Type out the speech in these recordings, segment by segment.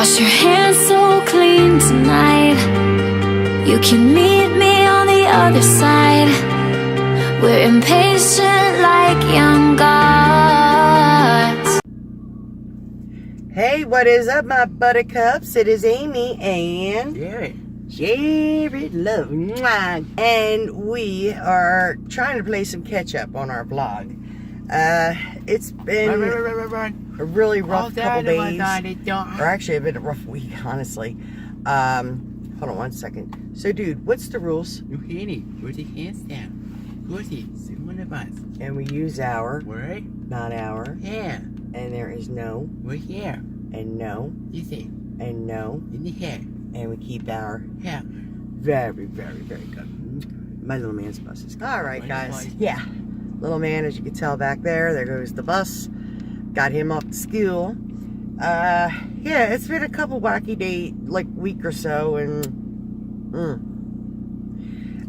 Wash your hands so clean tonight. You can meet me on the other side. We're impatient like young gods. Hey, what is up, my buttercups? It is Amy and Jared Love. Mwah. And we are trying to play some catch up on our vlog. It's been a really rough couple days. Or actually a bit of a rough week, honestly. Hold on one second. So, dude, what's the rules? You hit it. Put your hands down. Put it. Sit on the bus. And we use our, Word. not our. Yeah. And there is no. We're here. And no. You see. And no. In the head. And we keep our. Yeah. Very, very, very good. My little man's bus is. All right, guys. Yeah. Little man, as you can tell back there, there goes the bus. Got him off to school. Yeah, it's been a couple wacky day, like week or so, and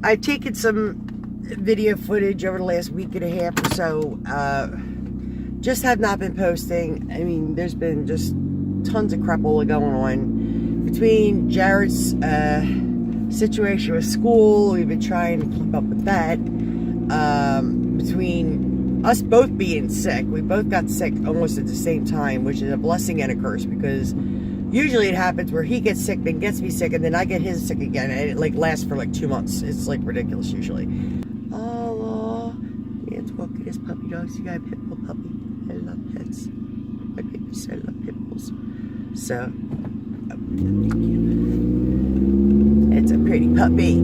I've taken some video footage over the last week and a half or so. Just have not been posting. I mean, there's been just tons of crapola going on between Jared's situation with school. We've been trying to keep up with that. Between us both being sick, we both got sick almost at the same time, which is a blessing and a curse, because usually it happens where he gets sick, then gets me sick, and then I get his sick again, and it like lasts for like 2 months. It's like ridiculous usually. Oh, man's walking his puppy dogs. You got a pit bull puppy. I love pets. My baby said I love pit bulls. So, it's a pretty puppy.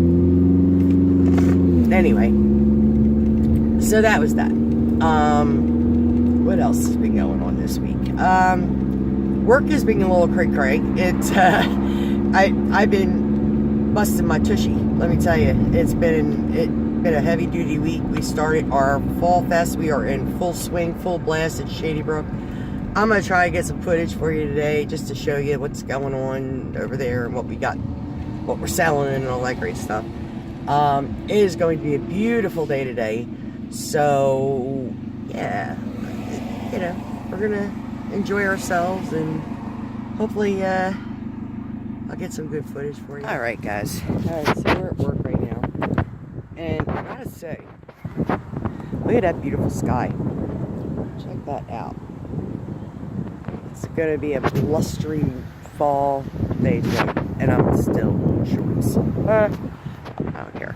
Anyway, so that was that. What else has been going on this week? Work has been a little cray-cray. It's, I've been busting my tushy. Let me tell you, it's been a heavy-duty week. We started our Fall Fest. We are in full swing, full blast at Shady Brook. I'm going to try to get some footage for you today just to show you what's going on over there and what we got, what we're selling and all that great stuff. It is going to be a beautiful day today. So, yeah, you know, we're going to enjoy ourselves and hopefully I'll get some good footage for you. All right, guys. All right, so we're at work right now. And I gotta say, look at that beautiful sky. Check that out. It's going to be a blustery fall day today, and I'm still in shorts. I don't care.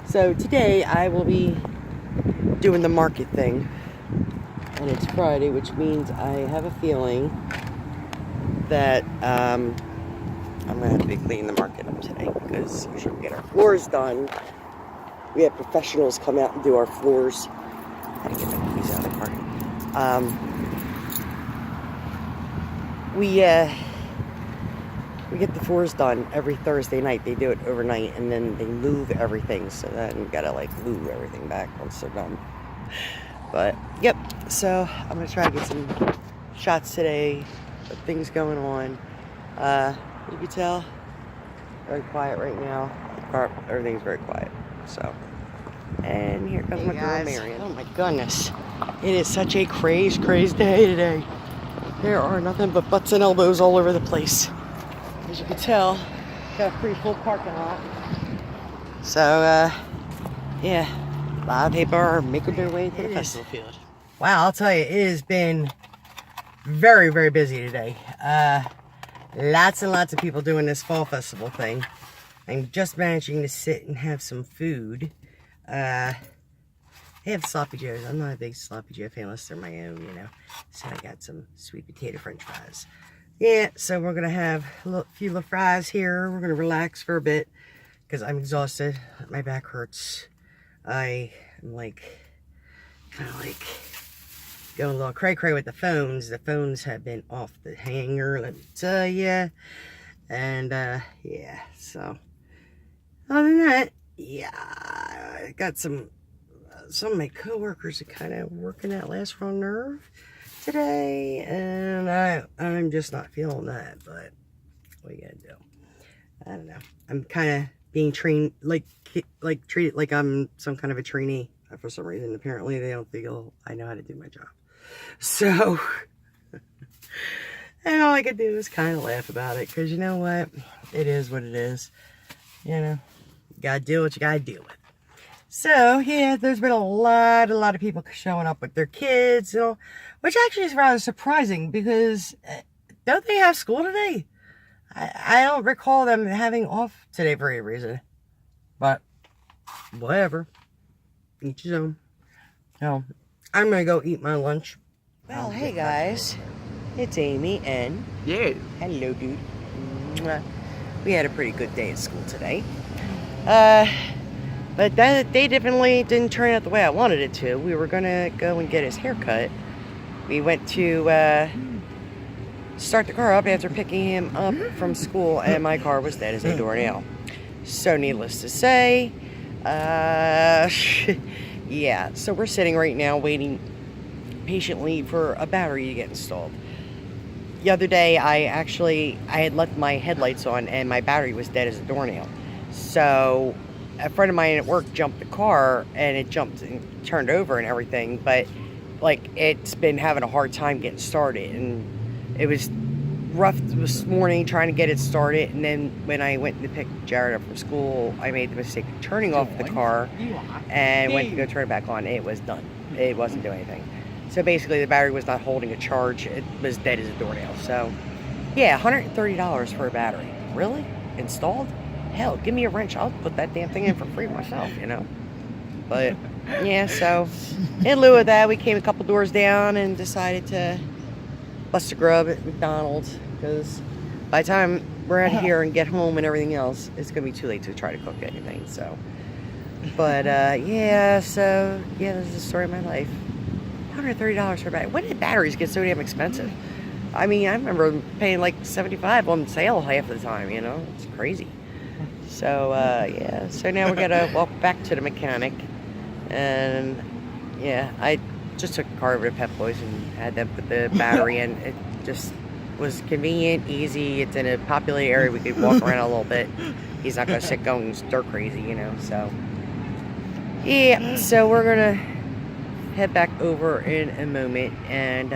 So today I will be doing the market thing, and it's Friday, which means I have a feeling that I'm going to have to be cleaning the market up today, because we should get our floors done. We have professionals come out and do our floors. How to get my keys out of the car. We get the floors done every Thursday night. They do it overnight, and then they move everything, so then you gotta like glue everything back once they're done. But yep, so I'm gonna try to get some shots today of things going on. You can tell, very quiet right now. Everything's very quiet. So, and here comes my girl Marion. Oh my goodness, it is such a crazy day today. There are nothing but butts and elbows all over the place. As you can tell, got a pretty full parking lot. So, yeah, a lot of people are making their way to the festival field. Wow, I'll tell you, it has been very, very busy today. Lots and lots of people doing this fall festival thing. I'm just managing to sit and have some food. They have sloppy joes. I'm not a big sloppy joe fan unless they're my own, you know. So I got some sweet potato french fries. Yeah, so we're going to have a few little fries here. We're going to relax for a bit because I'm exhausted. My back hurts. I am like, kind of like going a little cray-cray with the phones. The phones have been off the hanger, let me tell you. And, yeah, so other than that, yeah, I got some of my coworkers are kind of working that last wrong nerve today, and I'm just not feeling that, but what are you gonna do? I don't know. I'm kind of being trained, treated like I'm some kind of a trainee for some reason. Apparently they don't feel I know how to do my job. So And all I could do was kind of laugh about it, because you know what? It is what it is. You know, you gotta deal what you gotta deal with. So, yeah, there's been a lot of people showing up with their kids, you know, which actually is rather surprising, because don't they have school today? I don't recall them having off today for any reason. But, whatever. Each his own. So, I'm gonna go eat my lunch. Well, hey guys. It's Amy and... Yeah. Hello, dude. Mwah. We had a pretty good day at school today. But that day definitely didn't turn out the way I wanted it to. We were gonna go and get his hair cut. We went to start the car up after picking him up from school, and my car was dead as a doornail. So needless to say, yeah, so we're sitting right now waiting patiently for a battery to get installed. The other day, I had left my headlights on and my battery was dead as a doornail. So a friend of mine at work jumped the car, and it jumped and turned over and everything, but like it's been having a hard time getting started, and it was rough this morning trying to get it started. And then when I went to pick Jared up from school, I made the mistake of turning off the car and went to go turn it back on. It was done. It wasn't doing anything. So basically the battery was not holding a charge. It was dead as a doornail. So yeah, $130 for a battery. Really? Installed? Hell, give me a wrench. I'll put that damn thing in for free myself, you know. But yeah, so in lieu of that, we came a couple doors down and decided to bust a grub at McDonald's, because by the time we're out here and get home and everything else, it's gonna be too late to try to cook anything. So, but yeah, so yeah, this is the story of my life. $130 for a battery. When did batteries get so damn expensive? I mean, I remember paying like $75 on sale half the time, you know? It's crazy. So, yeah, so now we gotta walk back to the mechanic. And, yeah, I just took the car over to Pep Boys and had them put the battery in. It just was convenient, easy. It's in a populated area. We could walk around a little bit. He's not gonna sit going stir crazy, you know? So, yeah, so we're gonna head back over in a moment. And,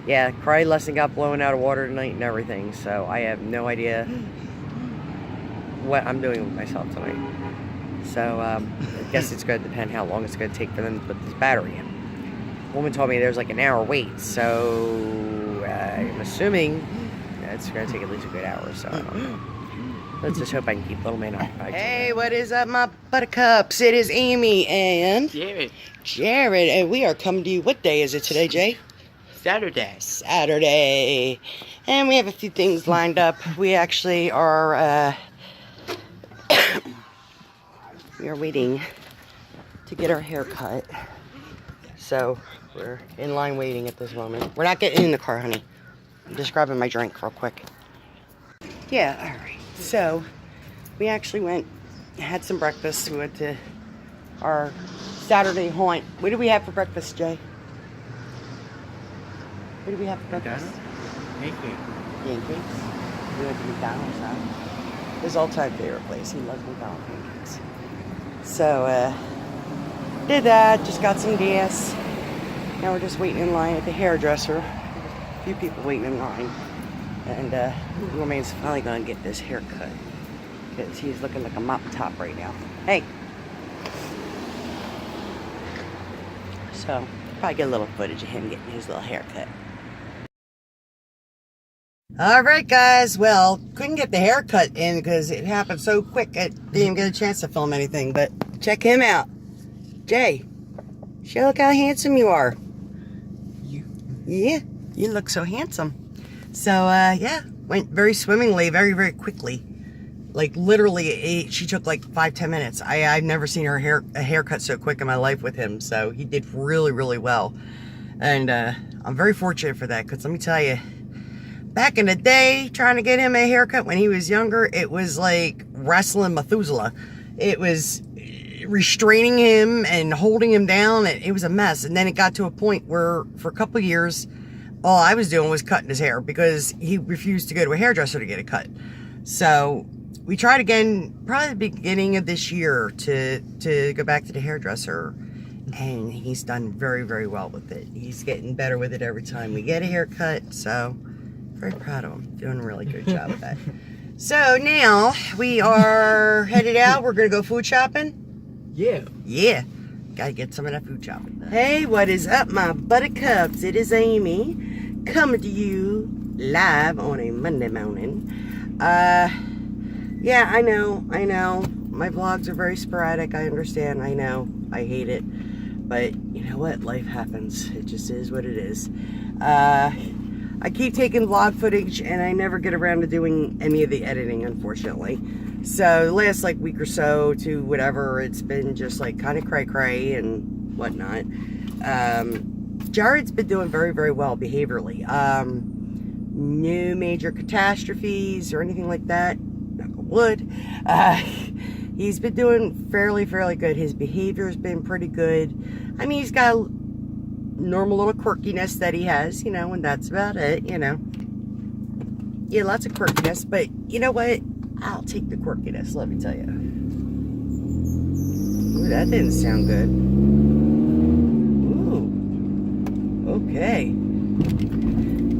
yeah, karate lesson got blown out of water tonight and everything, so I have no idea what I'm doing with myself tonight. So I guess it's going to depend how long it's going to take for them to put this battery in. The woman told me there's like an hour wait, so I'm assuming it's going to take at least a good hour, so I don't know. Let's just hope I can keep little man occupied. Hey, what is up, my buttercups? It is Amy and Jared, and we are coming to you. What day is it today, Jay? Saturday. And we have a few things lined up. We actually are we are waiting to get our hair cut. So we're in line waiting at this moment. We're not getting in the car, honey. I'm just grabbing my drink real quick. Yeah, alright. So we actually had some breakfast. We went to our Saturday haunt. What did we have for breakfast, Jay? What did we have for breakfast? Pancakes. Pancakes? We went to McDonald's, huh? His all-time favorite place. He loves McDonald's pancakes. So, did that. Just got some gas. Now we're just waiting in line at the hairdresser. A few people waiting in line. And, little man's finally gonna get this haircut, because he's looking like a mop top right now. Hey! So, probably get a little footage of him getting his little haircut. Alright guys, well, couldn't get the haircut in because it happened so quick I didn't even get a chance to film anything, but check him out. Jay, show look how handsome you are. Yeah, you look so handsome. So, yeah, went very swimmingly, very, very quickly. Like, literally, she took like 5-10 minutes. I've never seen a haircut so quick in my life with him, so he did really, really well. And, I'm very fortunate for that, because let me tell you, back in the day, trying to get him a haircut when he was younger, it was like wrestling Methuselah. It was restraining him and holding him down. It was a mess. And then it got to a point where, for a couple of years, all I was doing was cutting his hair, because he refused to go to a hairdresser to get it cut. So we tried again, probably the beginning of this year, to go back to the hairdresser. and he's done very, very well with it. He's getting better with it every time we get a haircut, so very proud of him. Doing a really good job with that. So now we are headed out. We're gonna go food shopping. Yeah, gotta get some of that food shopping. Hey, what is up, my buttercups? It is Amy coming to you live on a Monday morning. Yeah, I know. My vlogs are very sporadic. I understand. I know. I hate it. But you know what? Life happens. It just is what it is. I keep taking vlog footage and I never get around to doing any of the editing, unfortunately. So the last like week or so to whatever, it's been just like kind of cray-cray and whatnot. Jared's been doing very, very well behaviorally. No major catastrophes or anything like that. Knock on wood. He's been doing fairly good. His behavior's been pretty good. I mean, he's got a normal little quirkiness that he has, you know, and that's about it, you know. Yeah, lots of quirkiness, but you know what? I'll take the quirkiness, let me tell you. Ooh, that didn't sound good. Ooh. Okay.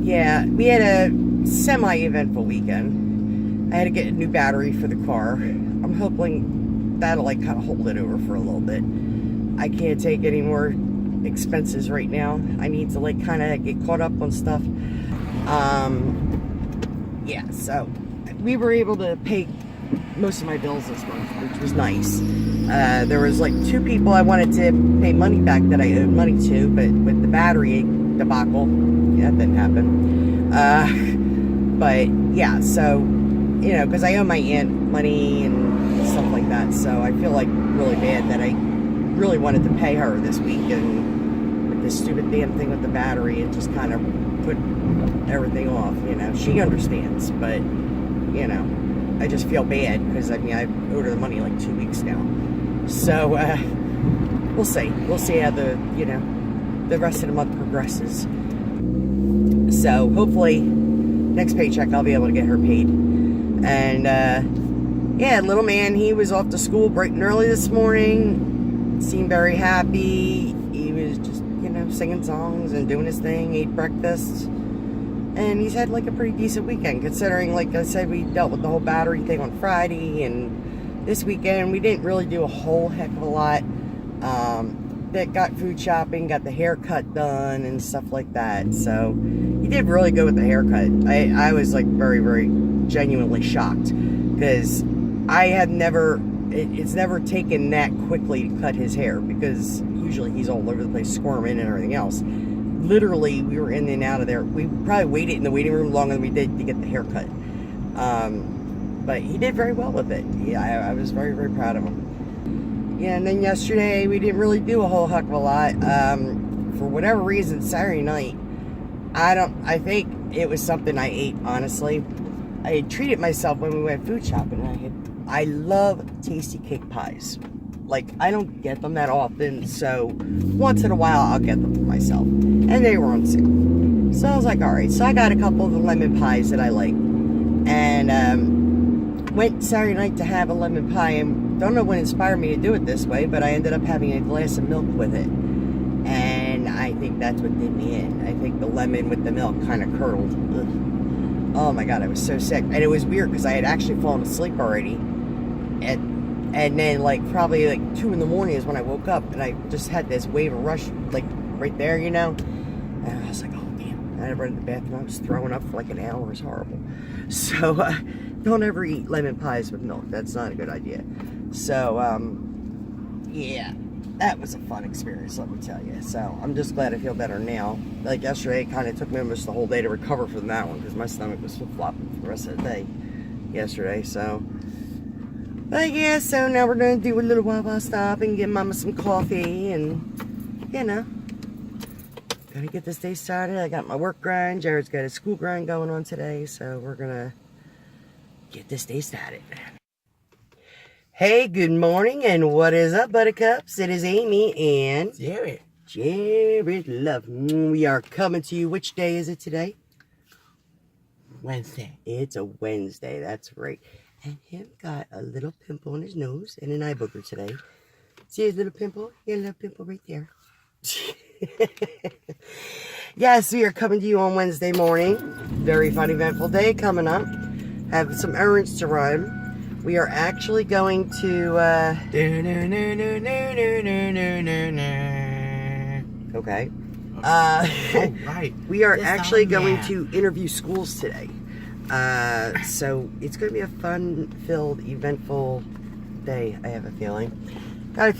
Yeah, we had a semi-eventful weekend. I had to get a new battery for the car. I'm hoping that'll like kind of hold it over for a little bit. I can't take any more expenses right now. I need to like kind of get caught up on stuff. Yeah, so we were able to pay most of my bills this month, which was nice. There was like 2 people I wanted to pay money back that I owed money to, but with the battery debacle, yeah, that didn't happen. But yeah, so, you know, because I owe my aunt money and stuff like that, so I feel like really bad that I really wanted to pay her this week, and with this stupid damn thing with the battery, it just kind of put everything off, you know. She understands, but, you know, I just feel bad because, I mean, I owed her the money like 2 weeks now. So, we'll see. We'll see how the, you know, the rest of the month progresses. So, hopefully, next paycheck I'll be able to get her paid. And, yeah, little man, he was off to school bright and early this morning. Seemed very happy. He was just, you know, singing songs and doing his thing, ate breakfast. And he's had like a pretty decent weekend, considering, like I said, we dealt with the whole battery thing on Friday, and this weekend we didn't really do a whole heck of a lot. That got food shopping, got the haircut done and stuff like that. So he did really good with the haircut. I was like very, very genuinely shocked, because I have never, it's never taken that quickly to cut his hair, because usually he's all over the place squirming and everything else. Literally, we were in and out of there. We probably waited in the waiting room longer than we did to get the haircut. But he did very well with it. Yeah, I was very, very proud of him. Yeah, and then yesterday, we didn't really do a whole heck of a lot. For whatever reason, Saturday night, I think it was something I ate, honestly. I had treated myself when we went food shopping. I love tasty cake pies. Like, I don't get them that often, so once in a while I'll get them for myself. And they were on sale. So I was like, alright. So I got a couple of the lemon pies that I like. And went Saturday night to have a lemon pie, and don't know what inspired me to do it this way, but I ended up having a glass of milk with it. And I think that's what did me in. I think the lemon with the milk kind of curdled. Ugh. Oh my god, I was so sick. And it was weird because I had actually fallen asleep already. And then, like, probably, like, 2 in the morning is when I woke up, and I just had this wave of rush, like, right there, you know? And I was like, oh, damn. I had to run to the bathroom. I was throwing up for, like, an hour. It was horrible. So, don't ever eat lemon pies with milk. That's not a good idea. So, yeah. That was a fun experience, let me tell you. So, I'm just glad I feel better now. Like, yesterday, it kind of took me almost the whole day to recover from that one, because my stomach was flip-flopping for the rest of the day yesterday, so... But yeah, so now we're going to do a little Wawa stop and get Mama some coffee, and, you know, gotta get this day started. I got my work grind. Jared's got his school grind going on today, so we're going to get this day started. Hey, good morning, and what is up, buttercups? It is Amy and Jared Love. We are coming to you. Which day is it today? Wednesday. It's a Wednesday, that's right. And him got a little pimple on his nose and an eye booger today. See his little pimple? Yeah, a little pimple right there. Yes, we are coming to you on Wednesday morning. Very fun, eventful day coming up. Have some errands to run. We are actually going to, okay. Right. We are This actually song, going yeah. to interview schools today. So it's going to be a fun-filled, eventful day, I have a feeling. Fire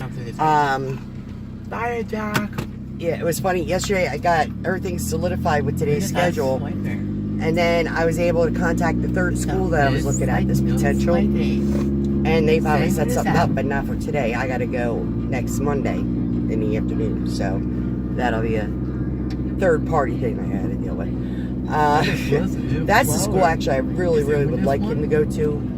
Jack. Yeah, it was funny. Yesterday, I got everything solidified with today's schedule. And then I was able to contact the third school that I was looking at, this potential. And they finally set something up, but not for today. I got to go next Monday in the afternoon. So that'll be a third-party thing I got to deal with. That's the school, actually, I really would like him to go to.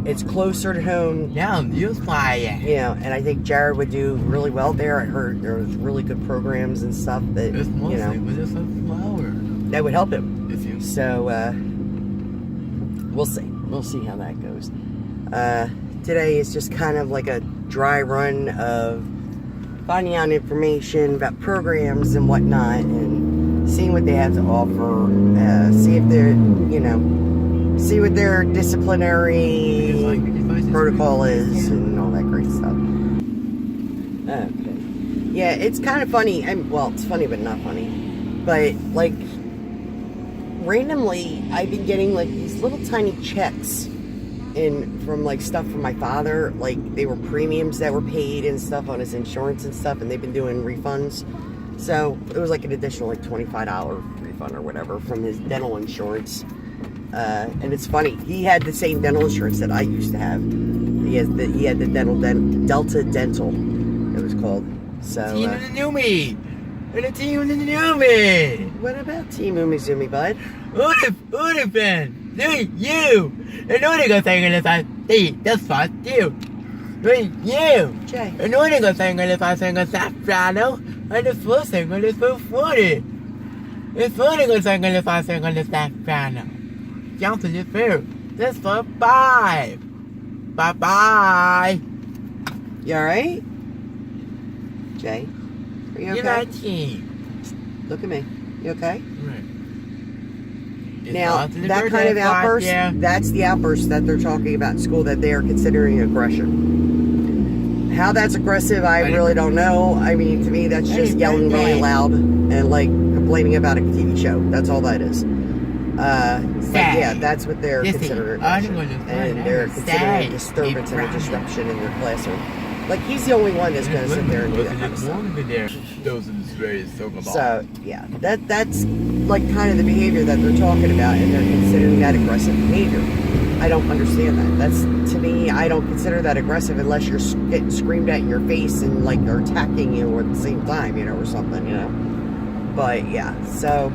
It's closer to home. Yeah, you fire. You know, and I think Jared would do really well there. I heard there was really good programs and stuff that, It's mostly you know, with a flower. that would help him. If you So, we'll see. We'll see how that goes. Today is just kind of like a dry run of finding out information about programs and whatnot and seeing what they have to offer. See if they're, you know, see what their disciplinary protocol is and all that great stuff. Okay. Yeah, it's kind of funny. Well, it's funny but not funny. But, like, randomly, I've been getting, like, these little tiny checks in from, like, stuff from my father. Like, they were premiums that were paid and stuff on his insurance and stuff, and they've been doing refunds. So, it was, like, an additional, like, $25 refund or whatever from his dental insurance. And it's funny, he had the same dental insurance that I used to have. He had the Delta Dental, it was called. So, Team in the new me. And a team in the new me. what about Team Umizoomi, bud? Urban. You. And only go saying it as that's fast you. You. Jay. And only go saying it as that piano. And the first single is for 40. It's only go saying it as that piano. Johnson is fair. That's for 5. Bye. You alright? Jay? Are you okay? Look at me. You okay? Right. Now, that kind of outburst, that's the outburst that they're talking about in school that they are considering aggression. How that's aggressive, I really don't know. I mean, to me, that's just yelling really loud and, like, complaining about a TV show. That's all that is. But yeah, that's what they're considering aggression. And they're considering a disturbance and a disruption in their classroom. Like, he's the only one that's going to sit there and do that kind of stuff. So, yeah, that's like kind of the behavior that they're talking about, and they're considering that aggressive behavior. I don't understand that. That's, to me, I don't consider that aggressive unless you're getting screamed at in your face and, like, they're attacking you at the same time, you know, or something, you know. But, yeah, so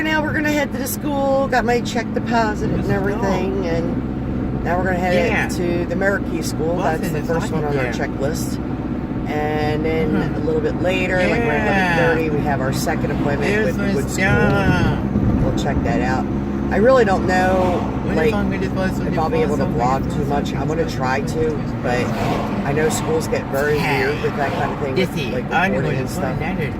now we're going to head to the school, got my check deposited and everything, and now we're going to head to the Marquis School. That's the first one on our checklist. And then a little bit later, like around 11:30, we have our second appointment with Wood School. We'll check that out. I really don't know, like, if I'll be able to vlog too much. I'm going to try to, but I know schools get very weird with that kind of thing, with, like, recording and stuff.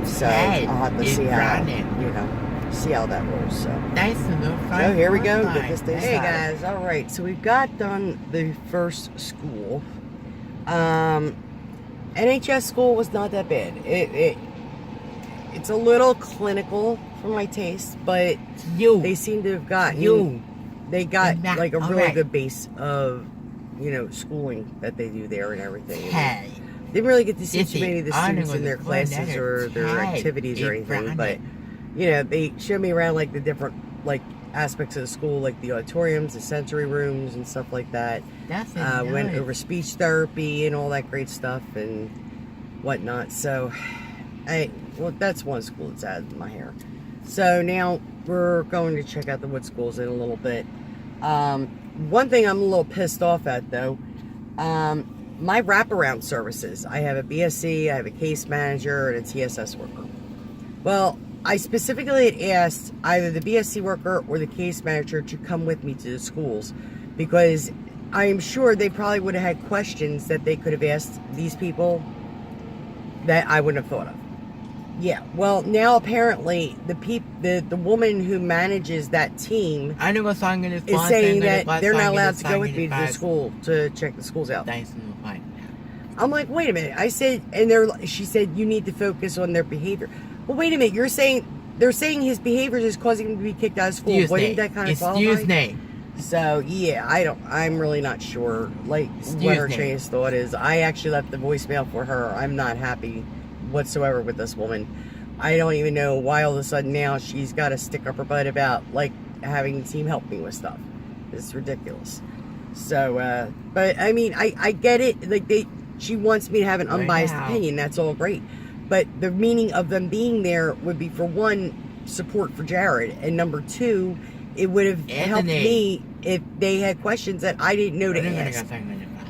So I'll have to see how, you know, see how that rolls. So here we go. Get this day started. Hey guys, all right. So we've got done the first school. NHS school was not that bad. It's a little clinical for my taste, but they seem to have gotten they got like a really good base of, you know, schooling that they do there and everything. They didn't really get to see too many of the students in their classes or their activities or anything, but you know, they showed me around like the different like aspects of the school, like the auditoriums, the sensory rooms and stuff like that. Went over speech therapy and all that great stuff and whatnot. So well, that's one school that's out of my hair. So now we're going to check out the Wood Schools in a little bit. One thing I'm a little pissed off at though, my wraparound services. I have a BSc, I have a case manager, and a TSS worker. Well, I specifically had asked either the BSc worker or the case manager to come with me to the schools because I am sure they probably would have had questions that they could have asked these people that I wouldn't have thought of. Yeah, well, now apparently the woman who manages that team is saying that they're not allowed to go with me to the school to check the schools out. I'm like, wait a minute. I said, and she said, you need to focus on their behavior. Well, wait a minute. They're saying his behavior is causing him to be kicked out of school. Wouldn't that kind of qualify? So, yeah, I'm really not sure, like, what her chain of thought is. I actually left the voicemail for her. I'm not happy whatsoever with this woman. I don't even know why all of a sudden now she's got to stick up her butt about, like, having the team help me with stuff. It's ridiculous. So, but, I mean, I get it. Like, she wants me to have an unbiased opinion. That's all great. But the meaning of them being there would be, for one, support for Jared, and number two, it would have helped me if they had questions that I didn't know to ask.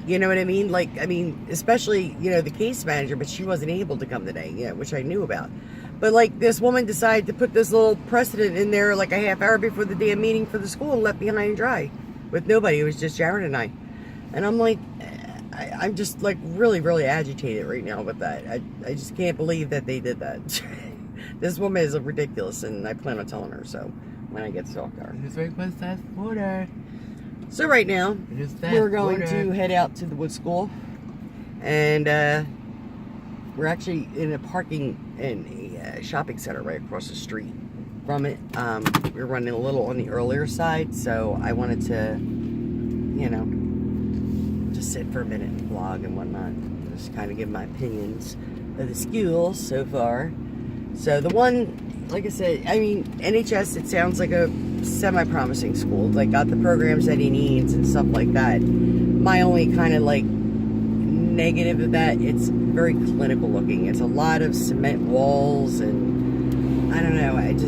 You know what I mean? Like, I mean, especially, the case manager, but she wasn't able to come today, which I knew about. But, like, this woman decided to put this little precedent in there, like, a half hour before the damn meeting for the school and left me high and dry with nobody. It was just Jared and I. And I'm like, I'm just, like, really, really agitated right now with that. I just can't believe that they did that. This woman is ridiculous, and I plan on telling her, so when I get to talk to her. So right now, we're going to head out to the wood school, and we're actually in a shopping center right across the street from it. We're running a little on the earlier side, so I wanted to, just sit for a minute and vlog and whatnot, just kind of give my opinions of the schools so far. So the one, like I said, I mean, NHS, it sounds like a semi-promising school. Like, got the programs that he needs and stuff like that. My only kind of, like, negative of that, it's very clinical looking. It's a lot of cement walls, and I don't know, it's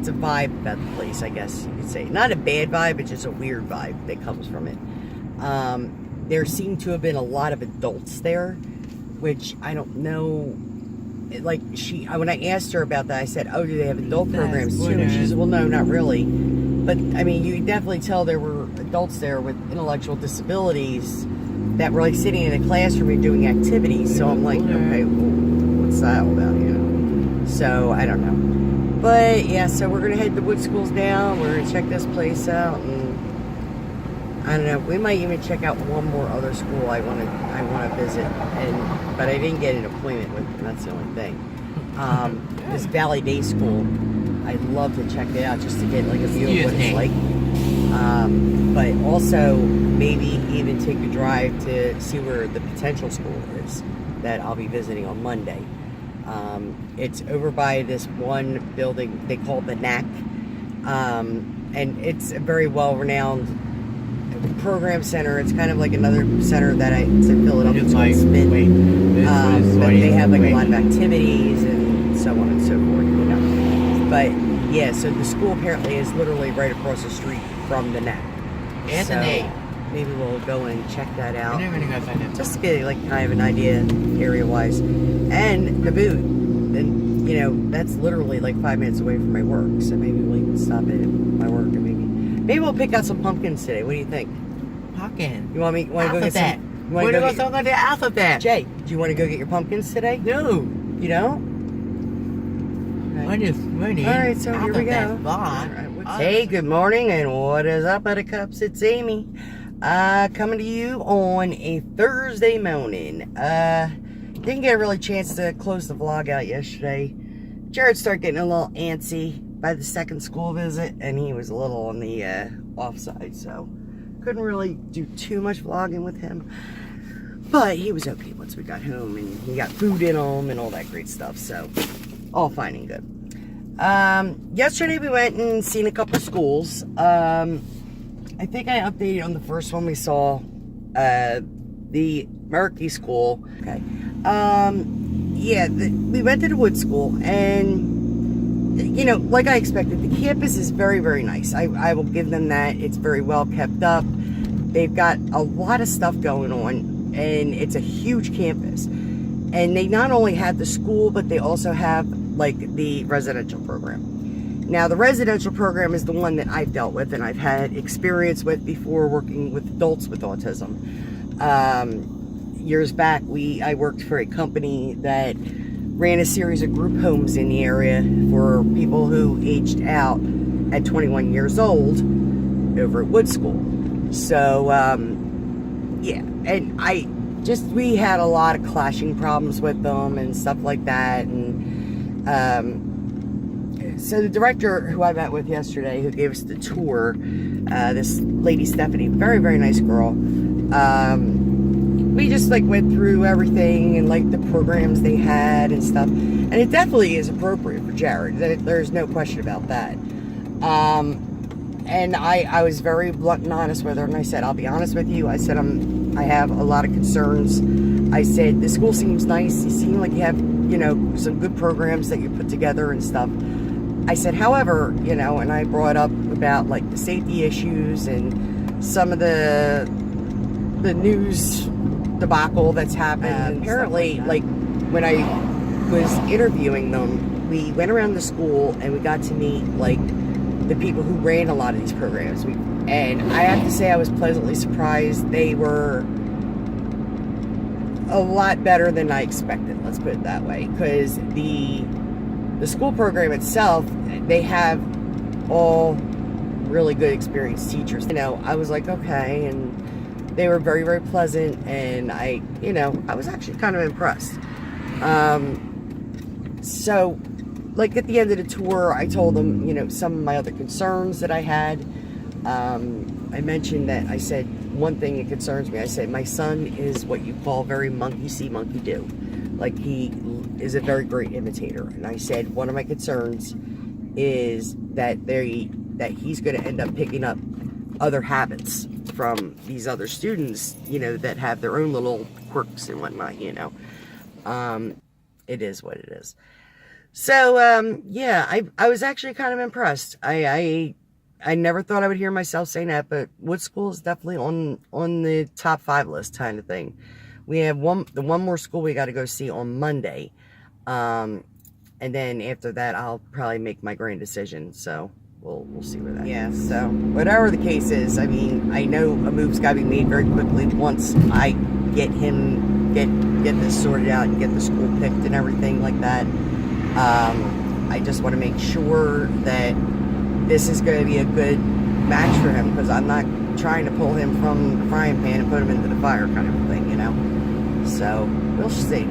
a vibe about the place, I guess you could say. Not a bad vibe, it's just a weird vibe that comes from it. There seem to have been a lot of adults there, which I don't know. Like, when I asked her about that, I said, oh, do they have adult programs too? And she said, well, no, not really. But, I mean, you could definitely tell there were adults there with intellectual disabilities that were, like, sitting in a classroom and doing activities. So I'm like, okay, well, what's that all about, So, I don't know. But, yeah, so we're going to head the wood schools down. We're going to check this place out, and I don't know. We might even check out one more other school I want to visit, but I didn't get an appointment with them. That's the only thing. This Valley Day School, I'd love to check it out just to get like a view of what it's like. But also maybe even take a drive to see where the potential school is that I'll be visiting on Monday. It's over by this one building they call the NAC, and it's a very well-renowned program center. It's kind of like another center that it's in Philadelphia. It's called Spin. But they have like a lot of activities and so on and so forth, But yeah, so the school apparently is literally right across the street from the NAC. Anthony. So maybe we'll go and check that out. Just to get like kind of an idea area-wise. And the boot. And that's literally like 5 minutes away from my work. So maybe we can stop at my work and maybe we'll pick out some pumpkins today. What do you think? Pumpkin. You want to go get some? We're going to go get the alphabet. Jay, do you want to go get your pumpkins today? No. You don't? We're just winning. All right, so here we go. Hey, good morning, and what is up, Buttercups? It's Amy. Coming to you on a Thursday morning. Didn't get a really chance to close the vlog out yesterday. Jared started getting a little antsy by the second school visit, and he was a little on the offside, so couldn't really do too much vlogging with him. But he was okay once we got home, and he got food in him and all that great stuff, so all fine and good. Yesterday we went and seen a couple schools. I think I updated on the first one we saw, the Murky School. Okay. Yeah, we went to the Wood School, and like I expected, the campus is very, very nice. I will give them that. It's very well kept up. They've got a lot of stuff going on, and it's a huge campus. And they not only have the school, but they also have, like, the residential program. Now, the residential program is the one that I've dealt with and I've had experience with before working with adults with autism. Years back, I worked for a company that ran a series of group homes in the area for people who aged out at 21 years old over at Wood School. So, yeah, and we had a lot of clashing problems with them and stuff like that. And so the director who I met with yesterday, who gave us the tour, this lady Stephanie, very, very nice girl. We just like went through everything and like the programs they had and stuff. And it definitely is appropriate for Jared. There's no question about that. And I was very blunt and honest with her, and I said, I'll be honest with you. I said, I have a lot of concerns. I said, the school seems nice. You seem like you have, some good programs that you put together and stuff. I said, however, and I brought up about like the safety issues and some of the news debacle that's happened. Apparently, like when I was interviewing them, we went around the school and we got to meet like the people who ran a lot of these programs. And I have to say I was pleasantly surprised. They were a lot better than I expected, let's put it that way. Because the school program itself, they have all really good experienced teachers. I was like, okay, and they were very, very pleasant, and I was actually kind of impressed. So, like at the end of the tour, I told them, some of my other concerns that I had. I mentioned that I said, one thing that concerns me, I said, my son is what you call very monkey see, monkey do. Like, he is a very great imitator. And I said, one of my concerns is that he's going to end up picking up other habits from these other students, that have their own little quirks and whatnot, It is what it is. So, yeah, I was actually kind of impressed. I never thought I would hear myself saying that, but Wood School is definitely on the top 5 list kind of thing. We have the one more school we got to go see on Monday. And then after that, I'll probably make my grand decision. So we'll see where that goes. So whatever the case is, I mean, I know a move's got to be made very quickly once I get this sorted out and get the school picked and everything like that. I just want to make sure that this is going to be a good match for him, because I'm not trying to pull him from the frying pan and put him into the fire kind of thing, So we'll see.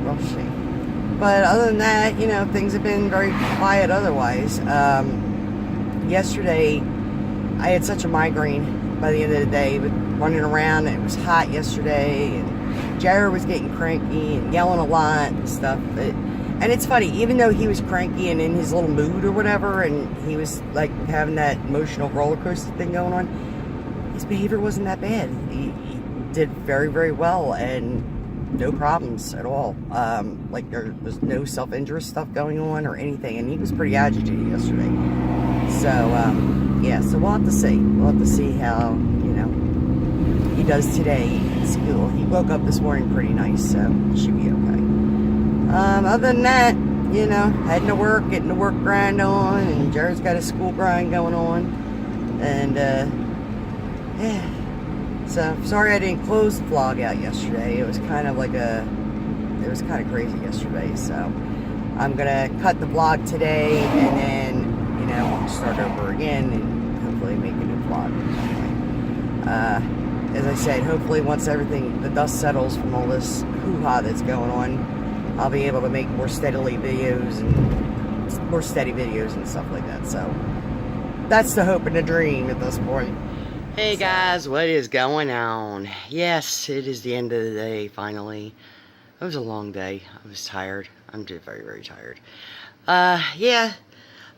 But other than that, things have been very quiet otherwise. Yesterday, I had such a migraine by the end of the day, with running around. It was hot yesterday, and Jared was getting cranky and yelling a lot and stuff. And it's funny, even though he was cranky and in his little mood or whatever, and he was like having that emotional roller coaster thing going on, his behavior wasn't that bad. He did very, very well, and no problems at all. Like there was no self-injurious stuff going on or anything, and he was pretty agitated yesterday. So, yeah, so we'll have to see. We'll have to see how, he does today in school. He woke up this morning pretty nice, so he should be okay. Other than that, heading to work, getting the work grind on, and Jared's got a school grind going on. And, yeah. So, sorry I didn't close the vlog out yesterday. It was kind of crazy yesterday. So, I'm gonna cut the vlog today, and then, start over again, and hopefully make a new vlog. As I said, hopefully once the dust settles from all this hoo-ha that's going on, I'll be able to make more steady videos and stuff like that. So that's the hope and the dream at this point. Hey guys, what is going on? Yes, it is the end of the day finally. It was a long day. I was tired. I'm just very, very tired. Yeah,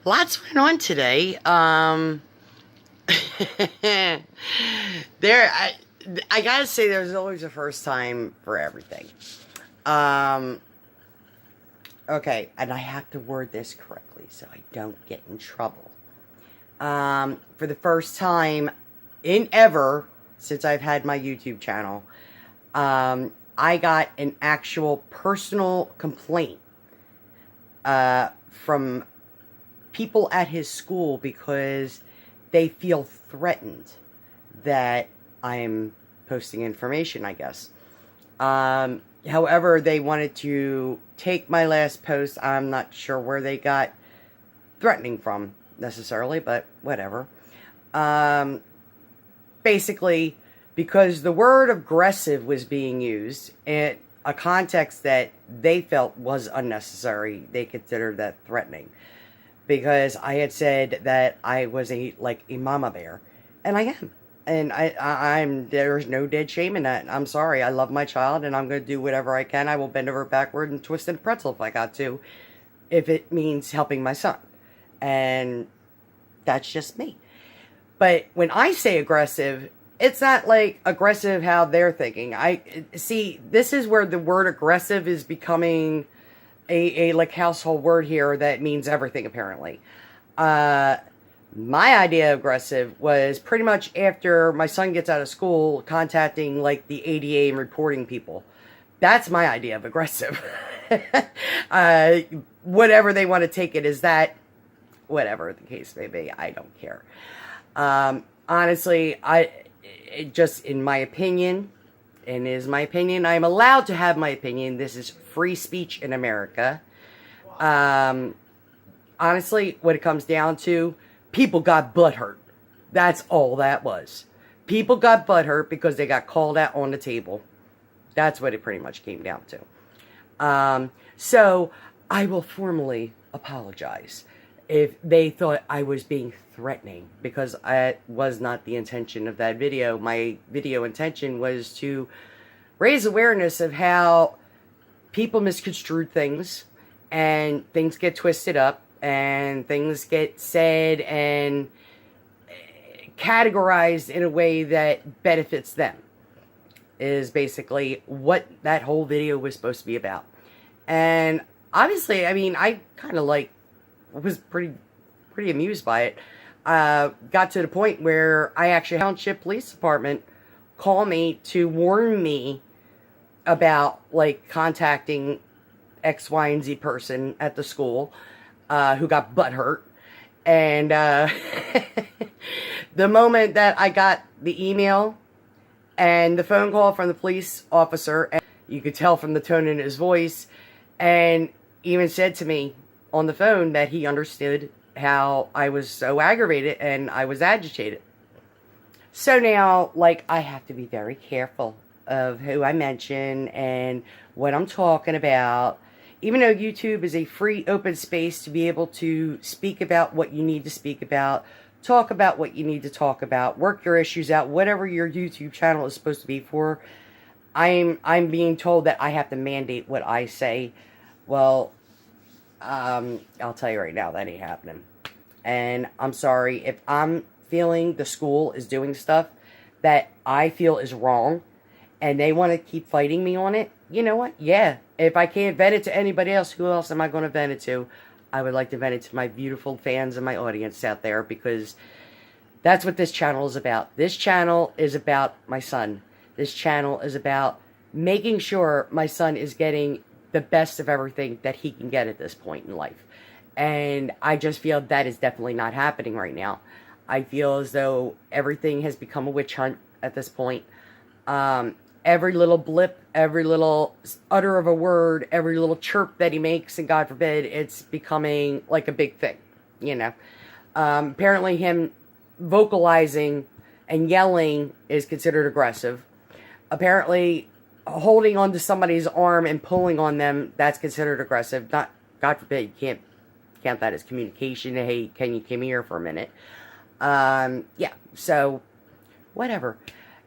lots went on today. I gotta say, there's always a first time for everything. Okay, and I have to word this correctly so I don't get in trouble. For the first time in ever since I've had my YouTube channel, I got an actual personal complaint from people at his school because they feel threatened that I'm posting information, I guess. However, they wanted to take my last post. I'm not sure where they got threatening from necessarily, but whatever. Basically, because the word aggressive was being used in a context that they felt was unnecessary, they considered that threatening. Because I had said that I was a mama bear, and I am. And I'm there's no dead shame in that. I'm sorry. I love my child, and I'm going to do whatever I can. I will bend over backward and twist and pretzel if I got to, if it means helping my son. And that's just me. But when I say aggressive, it's not like aggressive how they're thinking. See, this is where the word aggressive is becoming a household word here that means everything, apparently. My idea of aggressive was pretty much after my son gets out of school, contacting the ADA and reporting people. That's my idea of aggressive. Whatever they want to take it as that, whatever the case may be, I don't care. Honestly, just in my opinion, and it is my opinion, I am allowed to have my opinion. This is free speech in America. Honestly, what it comes down to, people got butthurt. That's all that was. People got butthurt because they got called out on the table. That's what it pretty much came down to. So, I will formally apologize if they thought I was being threatening, because that was not the intention of that video. My video intention was to raise awareness of how people misconstrued things, and things get twisted up, and things get said and categorized in a way that benefits them, is basically what that whole video was supposed to be about. And obviously, I mean, I kind of was pretty amused by it. Got to the point where I actually had the Township Police Department call me to warn me about contacting X, Y, and Z person at the school who got butthurt. And the moment that I got the email and the phone call from the police officer, and you could tell from the tone in his voice, and even said to me on the phone that he understood how I was so aggravated and I was agitated. So now, I have to be very careful of who I mention and what I'm talking about. Even though YouTube is a free, open space to be able to speak about what you need to speak about, talk about what you need to talk about, work your issues out, whatever your YouTube channel is supposed to be for, I'm being told that I have to mandate what I say. Well, I'll tell you right now, that ain't happening. And I'm sorry, if I'm feeling the school is doing stuff that I feel is wrong, and they want to keep fighting me on it, you know what? Yeah, if I can't vent it to anybody else, who else am I going to vent it to? I would like to vent it to my beautiful fans and my audience out there, because that's what this channel is about. This channel is about my son. This channel is about making sure my son is getting the best of everything that he can get at this point in life. And I just feel that is definitely not happening right now. I feel as though everything has become a witch hunt at this point. Every little blip, every little utter of a word, every little chirp that he makes, and God forbid, it's becoming like a big thing, you know. Apparently him vocalizing and yelling is considered aggressive. Apparently holding onto somebody's arm and pulling on them, that's considered aggressive. Not, God forbid, you can't count that as communication. Hey, can you come here for a minute? Yeah, so whatever.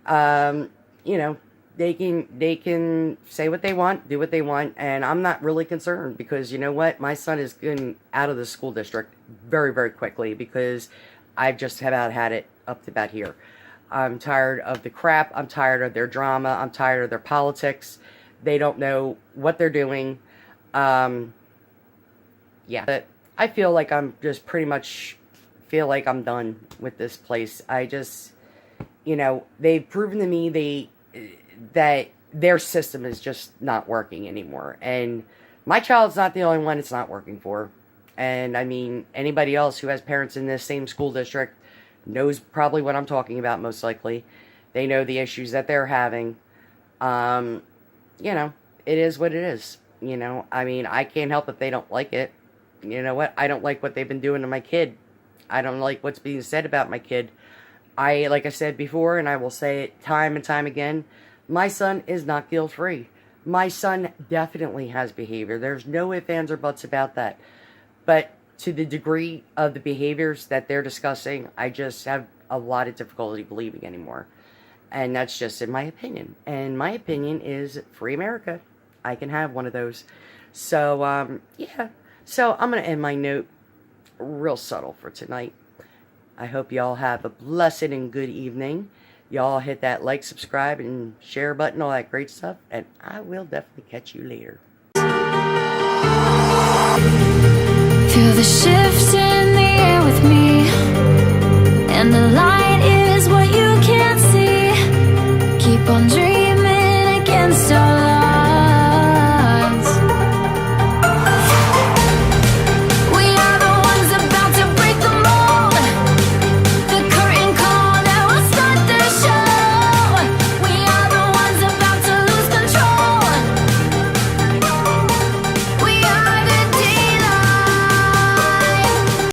You know, they can say what they want, do what they want, and I'm not really concerned, because you know what? My son is getting out of the school district very, very quickly, because I've just about had it up to about here. I'm tired of the crap. I'm tired of their drama. I'm tired of their politics. They don't know what they're doing. Yeah, but I feel like I'm just pretty much feel like I'm done with this place. I just, you know, they've proven to me that their system is just not working anymore. And my child's not the only one it's not working for. And I mean, anybody else who has parents in this same school district knows probably what I'm talking about, most likely. They know the issues that they're having. You know, it is what it is. You know, I mean, I can't help if they don't like it. You know what? I don't like what they've been doing to my kid. I don't like what's being said about my kid. Like I said before, and I will say it time and time again, my son is not guilt-free. My son definitely has behavior. There's no ifs, ands, or buts about that. But to the degree of the behaviors that they're discussing, I just have a lot of difficulty believing anymore. And that's just in my opinion. And my opinion is free America. I can have one of those. So, yeah. So, I'm going to end my note real subtle for tonight. I hope y'all have a blessed and good evening. Y'all hit that like, subscribe, and share button, all that great stuff. And I will definitely catch you later. Feel the shift in the air with me, and the light is what you can't see. Keep on dreaming.